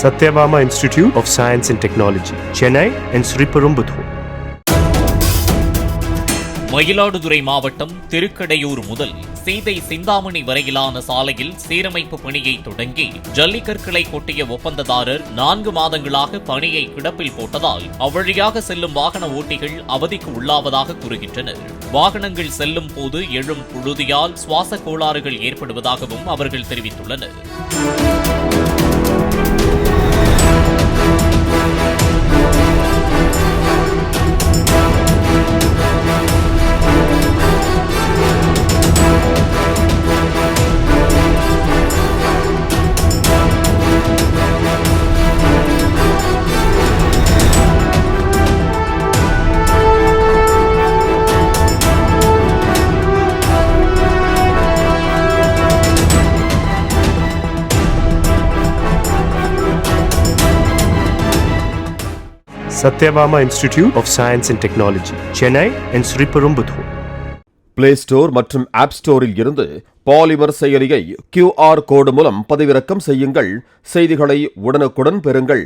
Satyabama Institute of Science and Technology, Chennai and Sriperumbudur. Mayiladuthurai மாவட்டம் திருக்கடையூர் முதல் சீதை சிந்தாமணி வரையிலான சாலையில் சீரமைப்பு பணியை தொடங்கி ஜல்லிக்கற்களை கொட்டிய ஒப்பந்ததாரர் 4 மாதங்களாக பணியை கிடப்பில் போட்டதால் அவ்வழியாக செல்லும் வாகன ஓட்டிகள் அவதிக்கு உள்ளாவதாக கூறுகின்றனர். வாகனங்கள் செல்லும் போது எழும் புழுதியால் சுவாச கோளாறுகள் ஏற்படுவதாகவும் அவர்கள் தெரிவித்துள்ளனர். Satyabama Institute of Science and Technology, Chennai and Sriperumbudur. Play store மற்றும் ஆப் ஸ்டோரில் இருந்து பாலிமர் செயலியை QR கோடு மூலம் பதிவிறக்கம் செய்யுங்கள். செய்திகளை உடனுக்குடன் பெறுங்கள்.